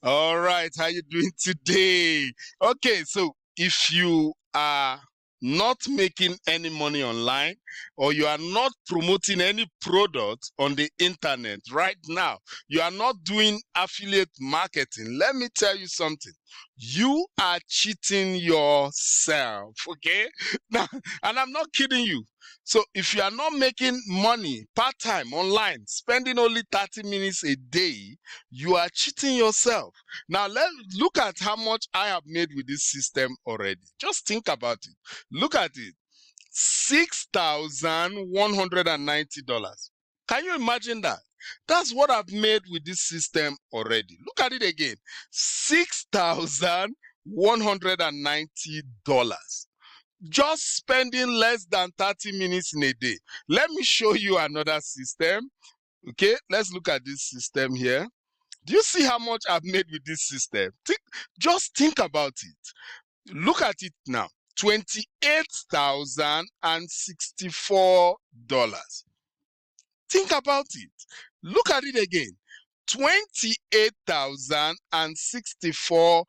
All right, how you doing today? Okay, so if you are not making any money online or you are not promoting any product on the internet right now, you are not doing affiliate marketing, let me tell you something. You are cheating yourself, okay? Now, and I'm not kidding you. So if you are not making money part-time online, spending only 30 minutes a day, you are cheating yourself. Now let's look at how much I have made with this system already. Just think about it. Look at it. $6,190. Can you imagine that? That's what I've made with this system already. Look at it again. $6,190. Just spending less than 30 minutes in a day. Let me show you another system. Okay, let's look at this system here. Do you see how much I've made with this system? Just think about it. Look at it now. $28,064. Think about it. Look at it again. $28,064.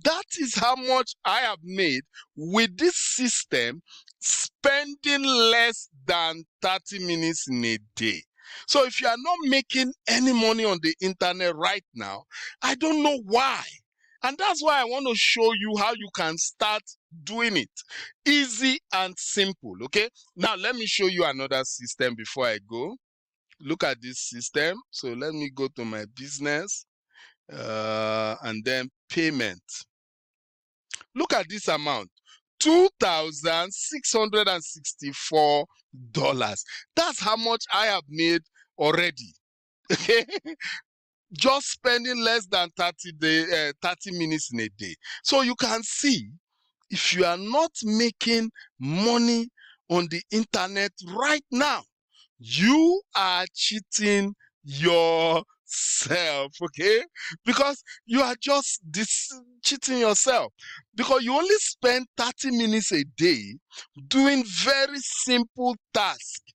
That is how much I have made with this system, spending less than 30 minutes in a day. So if you are not making any money on the internet right now, I don't know why. And that's why I want to show you how you can start doing it. Easy and simple, okay? Now, let me show you another system before I go. Look at this system. So let me go to my business and then payment. Look at this amount. $2,664. That's how much I have made already. Okay? Just spending less than 30 minutes in a day. So you can see, if you are not making money on the internet right now, you are cheating yourself, okay? Because you are just cheating yourself, because you only spend 30 minutes a day doing very simple tasks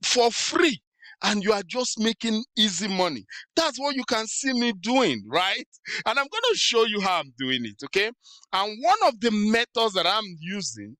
for free, and you are just making easy money. That's what you can see me doing, right? And I'm going to show you how I'm doing it, okay? And one of the methods that I'm using,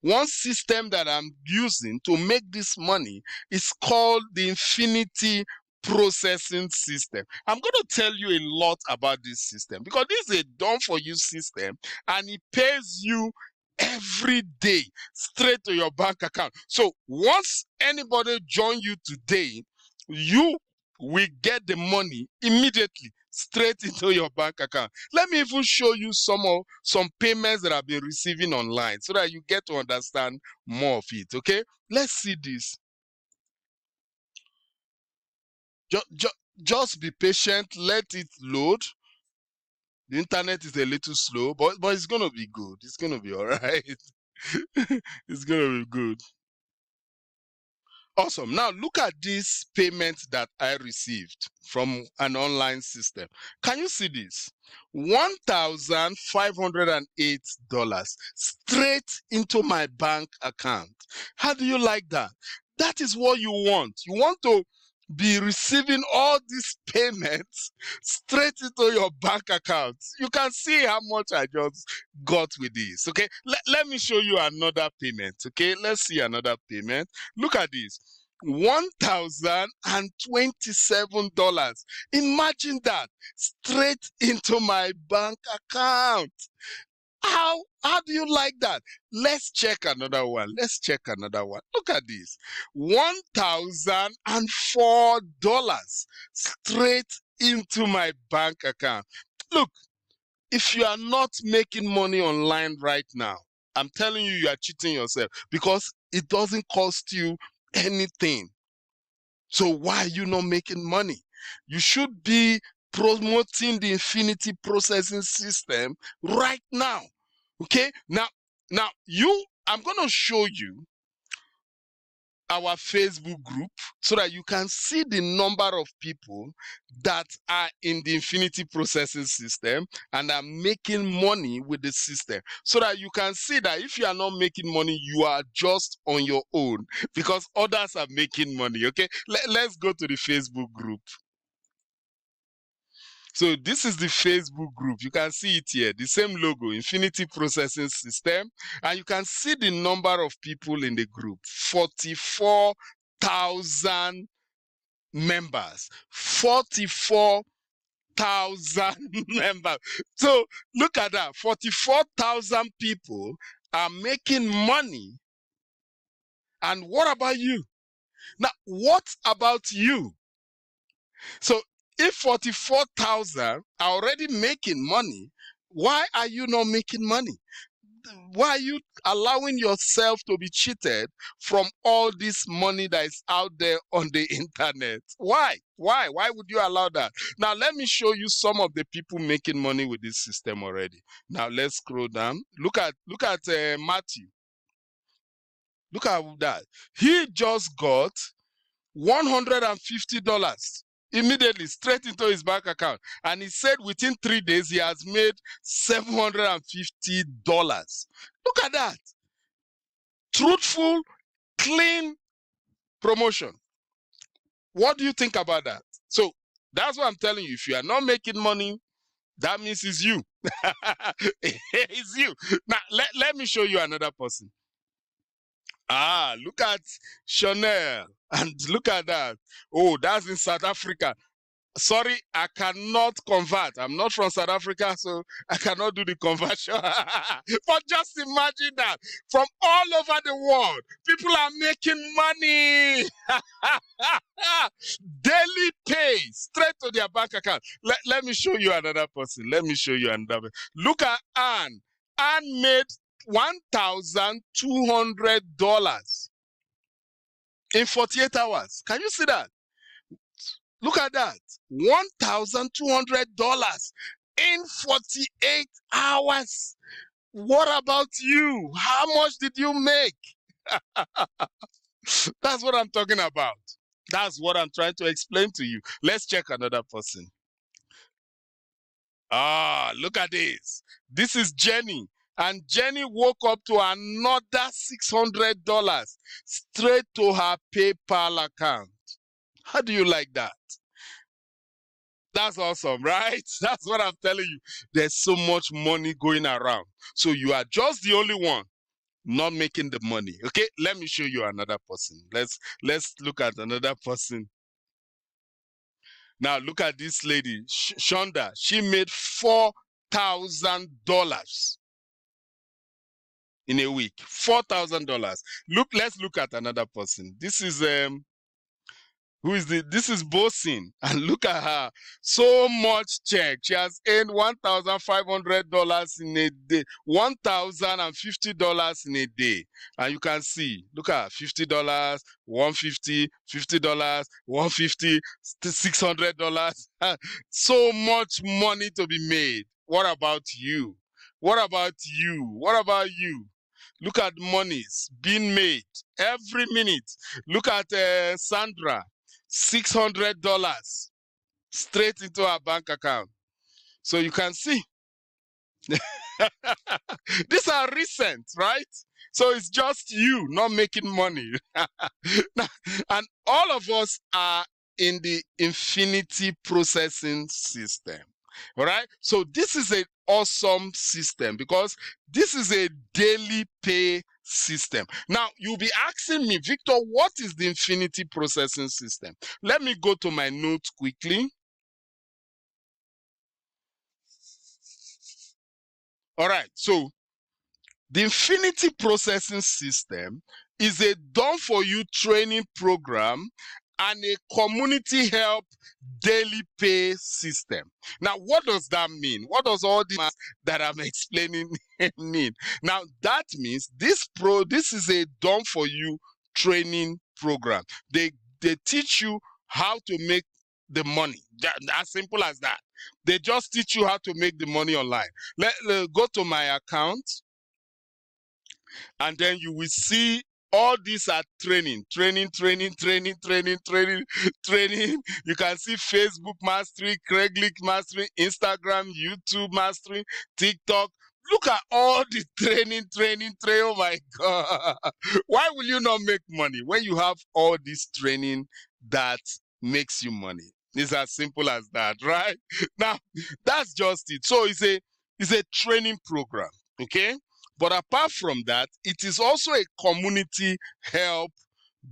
one system that I'm using to make this money, is called the infinity processing system. I'm going to tell you a lot about this system, because this is a done for you system, and it pays you every day straight to your bank account. So once anybody join you today, you will get the money immediately straight into your bank account. Let me even show you some payments that I've been receiving online, so that you get to understand more of it. Okay, let's see this. Just be patient, let it load. The internet is a little slow, but it's gonna be good. It's gonna be all right. It's gonna be good. Awesome. Now look at this payment that I received from an online system. Can you see this? $1,508 straight into my bank account. How do you like that? That is what you want. You want to be receiving all these payments straight into your bank account. You can see how much I just got with this. Okay, let me show you another payment. Okay, let's see another payment. Look at this. $1,027. Imagine that, straight into my bank account. How do you like that? Let's check another one. Let's check another one. Look at this. $1,004 straight into my bank account. Look, if you are not making money online right now, I'm telling you, you are cheating yourself, because it doesn't cost you anything. So why are you not making money? You should be promoting the infinity processing system right now. Okay, now I'm going to show you our Facebook group, so that you can see the number of people that are in the infinity processing system and are making money with the system, so that you can see that if you are not making money, you are just on your own, because others are making money. Okay, let's go to the Facebook group. So this is the Facebook group. You can see it here, the same logo, Infinity Processing System. And you can see the number of people in the group, 44,000 members. 44,000 members. So look at that. 44,000 people are making money. And what about you? Now, what about you? So if 44,000 are already making money, why are you not making money? Why are you allowing yourself to be cheated from all this money that is out there on the internet? Why? Why would you allow that? Now, let me show you some of the people making money with this system already. Now, let's scroll down. Look at Matthew. Look at that. He just got $150 immediately straight into his bank account, and he said within 3 days he has made $750. Look at that. Truthful, clean promotion. What do you think about that? So that's what I'm telling you. If you are not making money, that means it's you. It's you. Now let me show you another person. Look at Chanel, and look at that. Oh, that's in South Africa. Sorry, I cannot convert. I'm not from South Africa, so I cannot do the conversion. But just imagine that from all over the world, people are making money. Daily pay straight to their bank account. Let me show you another person. Let me show you another person. Look at Anne. Anne made $1,200 in 48 hours. Can you see that? Look at that. $1,200 in 48 hours. What about you? How much did you make? That's what I'm talking about. That's what I'm trying to explain to you. Let's check another person. Look at this. This is Jenny. And Jenny woke up to another $600 straight to her PayPal account. How do you like that? That's awesome, right? That's what I'm telling you. There's so much money going around. So you are just the only one not making the money. Okay, let me show you another person. Let's look at another person. Now look at this lady, Shonda. She made $4,000 in a week. $4,000. Let's look at another person. This is this is Bosin, and look at her. So much check. She has earned $1,500 in a day, $1,050 in a day. And you can see, look at $50, $150, $50, $150, $600. So much money to be made. What about you? What about you? What about you? Look at monies being made every minute. Look at Sandra. $600 straight into our bank account. So you can see. These are recent, right? So it's just you not making money. And all of us are in the Infinity Processing System. All right. So this is an awesome system because this is a daily pay system. Now you'll be asking me, Victor, what is the Infinity Processing System? Let me go to my notes quickly. All right. So the Infinity Processing System is a done-for-you training program and a community help daily pay system. Now, what does that mean? What does all this that I'm explaining mean? Now, that means this is a done-for-you training program. They teach you how to make the money. As simple as that. They just teach you how to make the money online. Let's go to my account. And then you will see all these are training. You can see Facebook mastery, Craigslist mastery, Instagram, YouTube mastery, TikTok. Look at all the training. Oh my God. Why will you not make money when you have all this training that makes you money? It's as simple as that, right? Now, that's just it. So it's a training program, okay? But apart from that, it is also a community help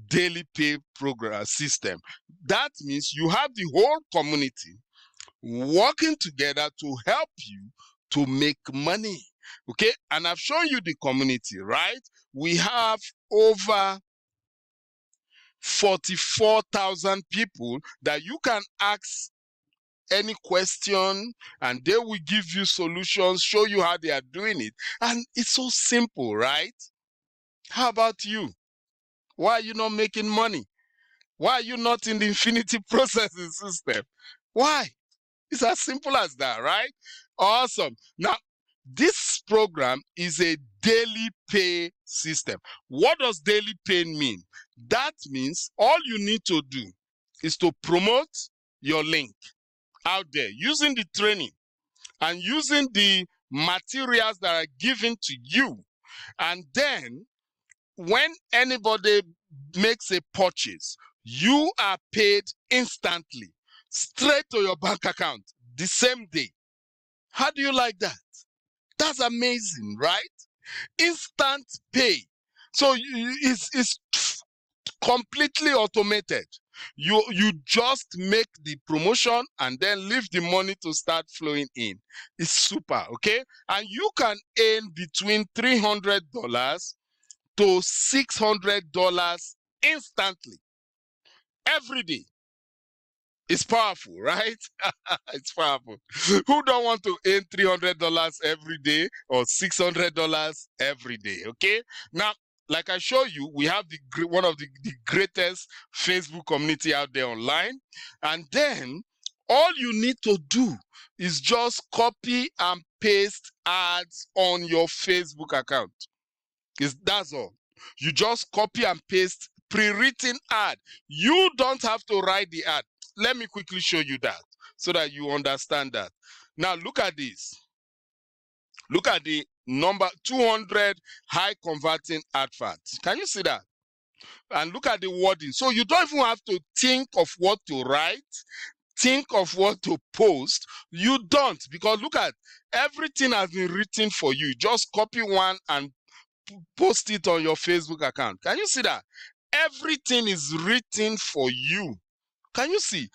daily pay program system. That means you have the whole community working together to help you to make money. Okay, and I've shown you the community, right? We have over 44,000 people that you can ask any question and they will give you solutions, show you how they are doing it. And it's so simple, right? How about you? Why are you not making money? Why are you not in the infinity processing system? Why? It's as simple as that, right? Awesome. Now, this program is a daily pay system. What does daily pay mean? That means all you need to do is to promote your link out there using the training and using the materials that are given to you. And then when anybody makes a purchase, you are paid instantly, straight to your bank account the same day. How do you like that? That's amazing, right? Instant pay. So it's completely automated. You just make the promotion and then leave the money to start flowing in. It's super, okay? And you can earn between $300 to $600 instantly every day. It's powerful, right? It's powerful. Who don't want to earn $300 every day or $600 every day? Okay. Now, like I show you, we have one of the greatest Facebook community out there online, and then all you need to do is just copy and paste ads on your Facebook account. That's all. You just copy and paste pre-written ad. You don't have to write the ad. Let me quickly show you that so that you understand that. Now look at this. Look at the number 200 high converting adverts. Can you see that? And look at the wording. So you don't even have to think of what to write, think of what to post. You don't, because look at, everything has been written for you. Just copy one and post it on your Facebook account. Can you see that? Everything is written for you. Can you see?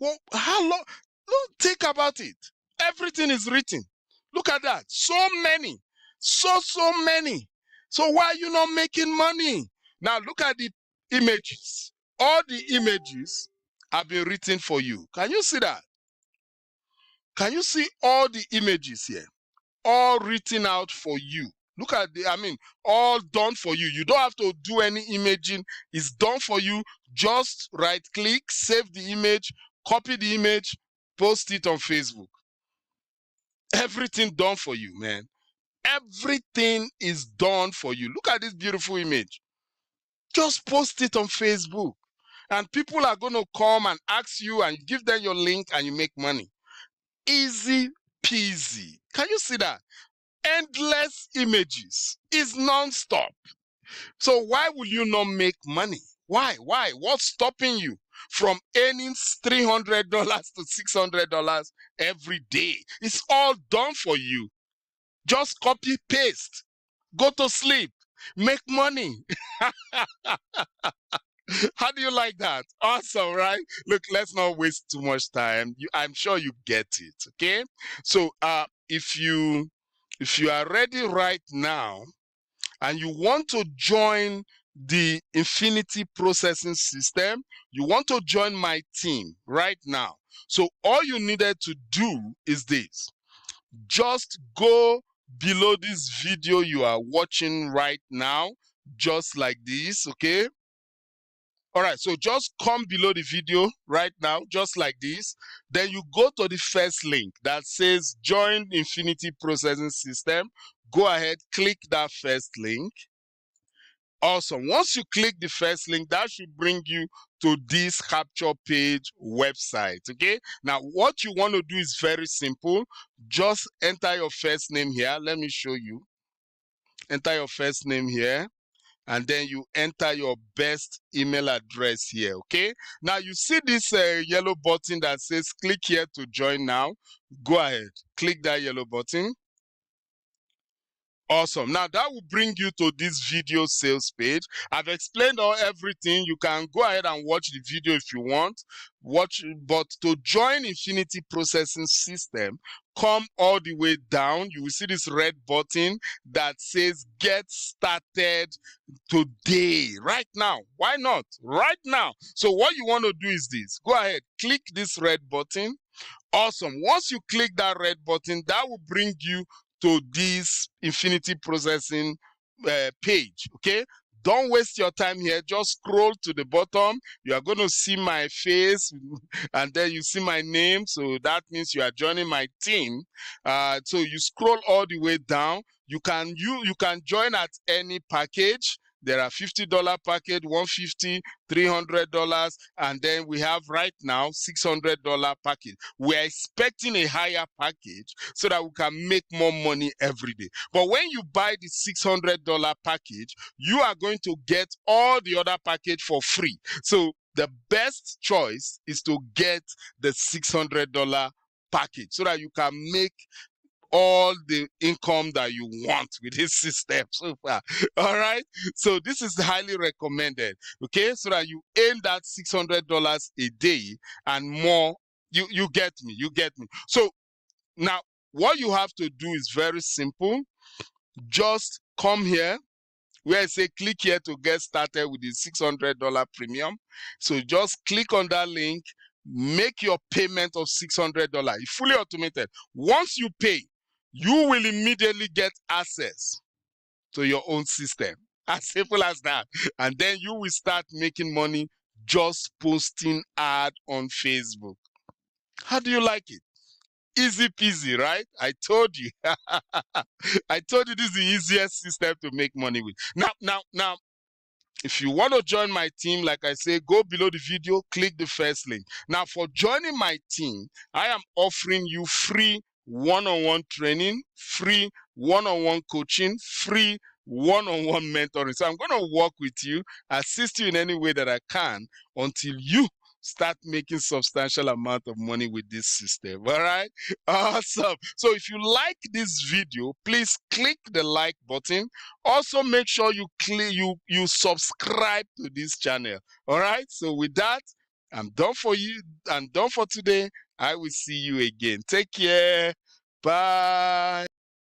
Well, how long? Don't think about it. Everything is written. Look at that. So many. So many. So why are you not making money? Now look at the images. All the images have been written for you. Can you see that? Can you see all the images here? All written out for you. Look at all done for you. You don't have to do any imaging. It's done for you. Just right click, save the image, copy the image, post it on Facebook. Everything done for you, man. Everything is done for you. Look at this beautiful image. Just post it on Facebook. And people are going to come and ask you and give them your link and you make money. Easy peasy. Can you see that? Endless images. Is non-stop. So why will you not make money? Why? What's stopping you from earning $300 to $600 every day? It's all done for you. Just copy paste. Go to sleep. Make money. How do you like that? Awesome, right? Look, let's not waste too much time. I'm sure you get it. Okay. So if you are ready right now and you want to join the Infinity Processing System, you want to join my team right now. So all you needed to do is this. Just go below this video you are watching right now, just like this, okay? All right, so just come below the video right now, just like this. Then you go to the first link that says Join Infinity Processing System. Go ahead, click that first link. Awesome. Once you click the first link, that should bring you to this capture page website. Okay. Now, what you want to do is very simple. Just enter your first name here. Let me show you. Enter your first name here. and then you enter your best email address here. Okay, now you see this yellow button that says click here to join now. Go ahead, click that yellow button. Awesome. Now that will bring you to this video sales page. I've explained everything. You can go ahead and watch the video if you want. But to join Infinity Processing System, come all the way down. You will see this red button that says get started today, right now. Why not? Right now. So what you want to do is this. Go ahead, click this red button. Awesome. Once you click that red button, that will bring you to this Infinity Processing page. Okay, don't waste your time here. Just scroll to the bottom. You are going to see my face and then you see my name, so that means you are joining my team. So you scroll all the way down. You can join at any package. There are $50 package, $150, $300, and then we have right now $600 package. We are expecting a higher package so that we can make more money every day. But when you buy the $600 package, you are going to get all the other package for free. So the best choice is to get the $600 package so that you can make all the income that you want with this system so far. All right, so this is highly recommended, okay, so that you earn that $600 a day and more. You get me. So now what you have to do is very simple. Just come here where I say click here to get started with the $600 premium. So just click on that link, make your payment of $600. It's fully automated. Once you pay, you will immediately get access to your own system. As simple as that. And then you will start making money just posting ad on Facebook. How do you like it? Easy peasy, right? I told you. I told you this is the easiest system to make money with. Now, if you want to join my team, like I say, go below the video, click the first link. Now, for joining my team, I am offering you free one-on-one training, free one-on-one coaching, free one-on-one mentoring. So I'm going to work with you, assist you in any way that I can until you start making substantial amount of money with this system. All right, awesome. So if you like this video, please click the like button. Also make sure you subscribe to this channel. All right, so with that, I'm done for you. I'm done for today. I will see you again. Take care. Bye.